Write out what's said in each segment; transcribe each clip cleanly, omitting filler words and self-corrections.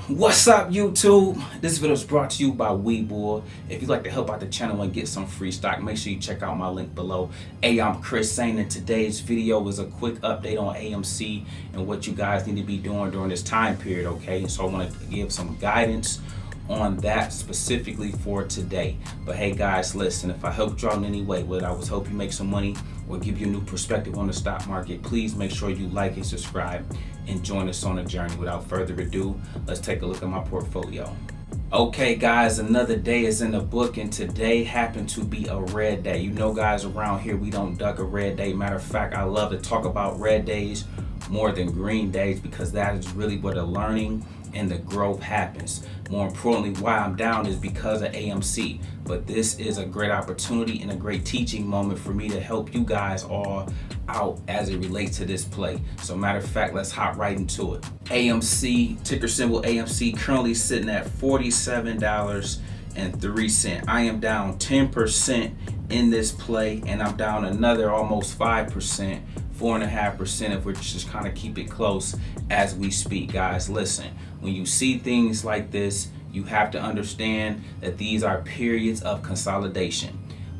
What's up, YouTube? This video is brought to you by Webull. If you'd like to help out the channel and get some free stock, make sure you check out my link below. Hey, I'm Chris saying, and today's video is a quick update on AMC and what you guys need to be doing during this time period, okay? So I want to give some guidance on that specifically for today. But hey guys, listen, if I helped you out in any way, whether I was help you make some money or give you a new perspective on the stock market, please make sure you like and subscribe and join us on the journey. Without further ado, let's take a look at my portfolio. Okay guys, another day is in the book, and today happened to be a red day. You know guys, around here we don't duck a red day. Matter of fact, I love to talk about red days more than green days because that is really where the learning and the growth happens. More importantly, why I'm down is because of AMC. But this is a great opportunity and a great teaching moment for me to help you guys all out as it relates to this play. So matter of fact, let's hop right into it. AMC, ticker symbol AMC, currently sitting at $47.03. I am down 10% in this play, and I'm down another almost 5%. 4.5% if we're just kind of keep it close as we speak. Guys, listen, when you see things like this, you have to understand that these are periods of consolidation,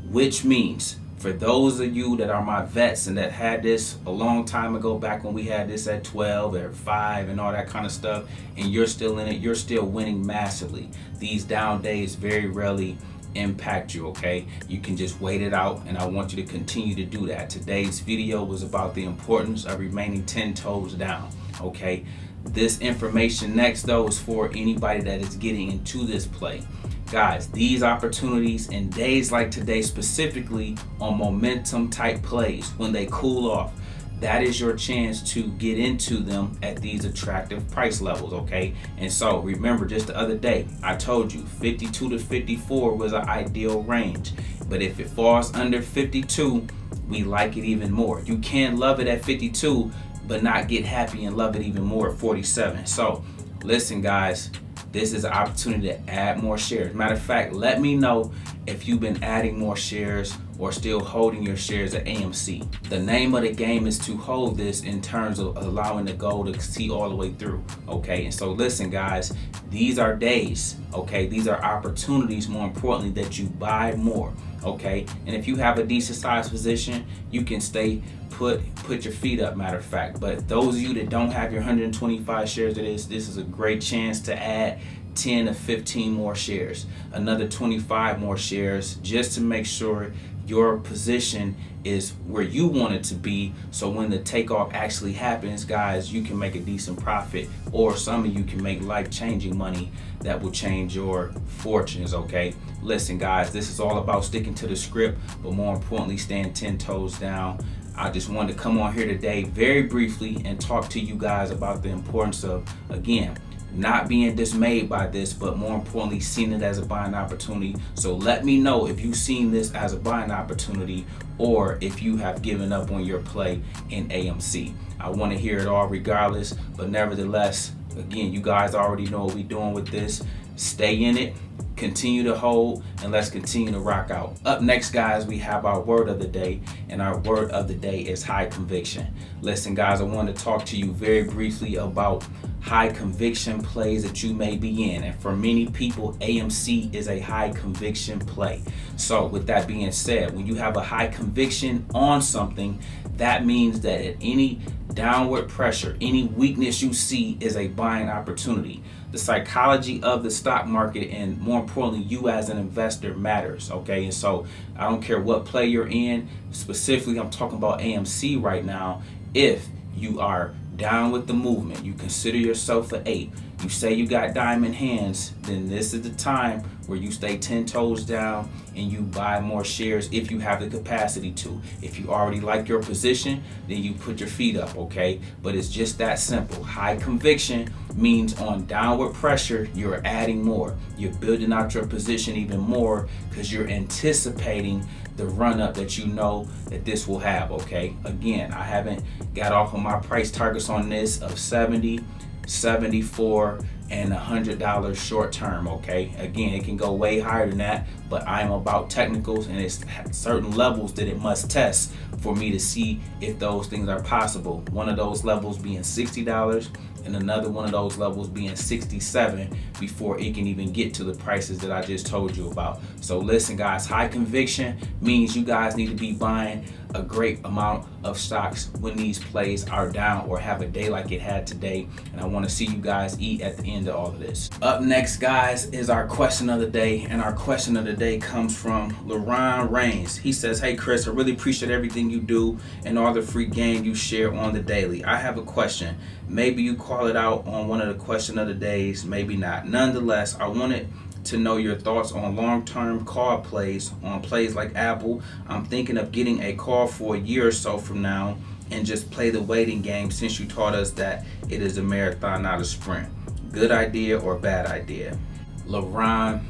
which means for those of you that are my vets and that had this a long time ago, back when we had this at 12 or 5 and all that kind of stuff, and you're still in it, you're still winning massively. These down days very rarely impact you, okay? You can just wait it out, and I want you to continue to do that. Today's video was about the importance of remaining 10 toes down, okay? This information next though is for anybody that is getting into this play. Guys, these opportunities in days like today, specifically on momentum type plays, when they cool off, that is your chance to get into them at these attractive price levels, okay? And so remember, just the other day, I told you 52 to 54 was an ideal range. But if it falls under 52, we like it even more. You can love it at 52, but not get happy and love it even more at 47. So listen, guys, this is an opportunity to add more shares. Matter of fact, let me know if you've been adding more shares or still holding your shares at AMC. The name of the game is to hold this in terms of allowing the goal to see all the way through, okay? And so listen guys, these are days, okay? These are opportunities, more importantly, that you buy more, okay? And if you have a decent sized position, you can stay put your feet up, matter of fact. But those of you that don't have your 125 shares of this is a great chance to add 10 to 15 more shares, another 25 more shares, just to make sure your position is where you want it to be, so when the takeoff actually happens, guys, you can make a decent profit, or some of you can make life-changing money that will change your fortunes, okay? Listen guys, this is all about sticking to the script, but more importantly, staying 10 toes down. I just wanted to come on here today very briefly and talk to you guys about the importance of, again, not being dismayed by this, but more importantly, seeing it as a buying opportunity. So let me know if you've seen this as a buying opportunity or if you have given up on your play in AMC. I want to hear it all regardless, but nevertheless, again, you guys already know what we're doing with this. Stay in it, continue to hold, and let's continue to rock out. Up next, guys, we have our word of the day, and our word of the day is high conviction. Listen, guys, I want to talk to you very briefly about high conviction plays that you may be in. And for many people, AMC is a high conviction play. So with that being said, when you have a high conviction on something, that means that at any downward pressure, any weakness you see is a buying opportunity. The psychology of the stock market, and more importantly, you as an investor, matters, okay? And so I don't care what play you're in, specifically I'm talking about AMC right now. If you are down with the movement, you consider yourself an ape, you say you got diamond hands, then this is the time where you stay 10 toes down and you buy more shares if you have the capacity to. If you already like your position, then you put your feet up, okay? But it's just that simple. High conviction means on downward pressure, you're adding more. You're building out your position even more because you're anticipating the run up that you know that this will have, okay? Again, I haven't got off of my price targets on this of 70, $74 and $100 short term. Okay, again, it can go way higher than that, but I am about technicals, and it's certain levels that it must test for me to see if those things are possible. One of those levels being $60 and another one of those levels being $67 before it can even get to the prices that I just told you about. So listen guys, high conviction means you guys need to be buying a great amount of stocks when these plays are down or have a day like it had today, and I want to see you guys eat at the end of all of this. Up next guys is our question of the day, and our question of the day comes from LaRon Rains. He says, hey Chris, I really appreciate everything you do and all the free game you share on the daily. I have a question. Maybe you call it out on one of the question of the days, maybe not. Nonetheless, I wanted to know your thoughts on long-term call plays on plays like Apple. I'm thinking of getting a call for a year or so from now and just play the waiting game, since you taught us that it is a marathon, not a sprint. Good idea or bad idea? LaRon,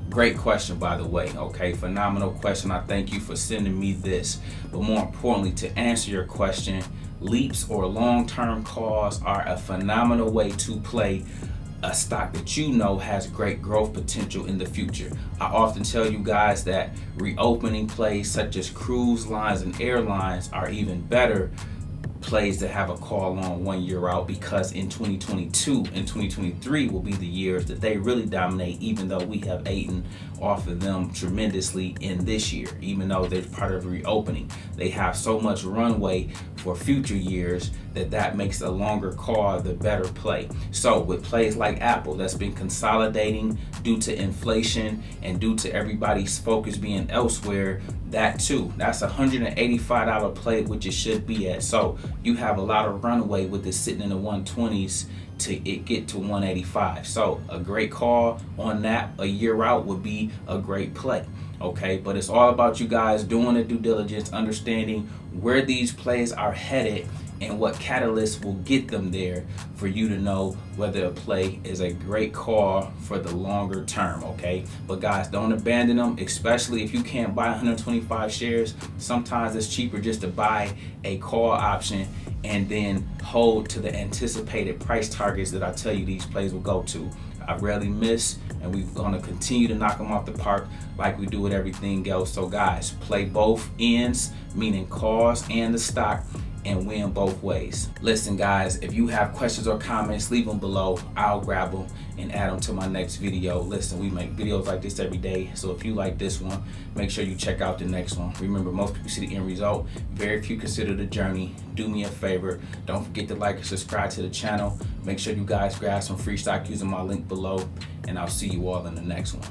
great question by the way. Okay, phenomenal question. I thank you for sending me this. But more importantly, to answer your question, leaps or long-term calls are a phenomenal way to play a stock that you know has great growth potential in the future. I often tell you guys that reopening plays such as cruise lines and airlines are even better plays that have a call on 1 year out, because in 2022 and 2023 will be the years that they really dominate, even though we have eaten off of them tremendously in this year. Even though they're part of reopening, they have so much runway for future years that makes a longer call the better play. So with plays like Apple that's been consolidating due to inflation and due to everybody's focus being elsewhere, that too, that's $185 play, which it should be at. So you have a lot of runway with it sitting in the 120s to it get to 185. So a great call on that a year out would be a great play. Okay, but it's all about you guys doing the due diligence, understanding where these plays are headed and what catalysts will get them there for you to know whether a play is a great call for the longer term. Okay, but guys, don't abandon them, especially if you can't buy 125 shares. Sometimes it's cheaper just to buy a call option and then hold to the anticipated price targets that I tell you these plays will go to. I rarely miss, and we're going to continue to knock them off the park like we do with everything else. So guys, play both ends, meaning calls and the stock, and win both ways. Listen guys, if you have questions or comments, leave them below. I'll grab them and add them to my next video. Listen, we make videos like this every day, so if you like this one, make sure you check out the next one. Remember, most people see the end result, very few consider the journey. Do me a favor, don't forget to like and subscribe to the channel. Make sure you guys grab some free stock using my link below, and I'll see you all in the next one.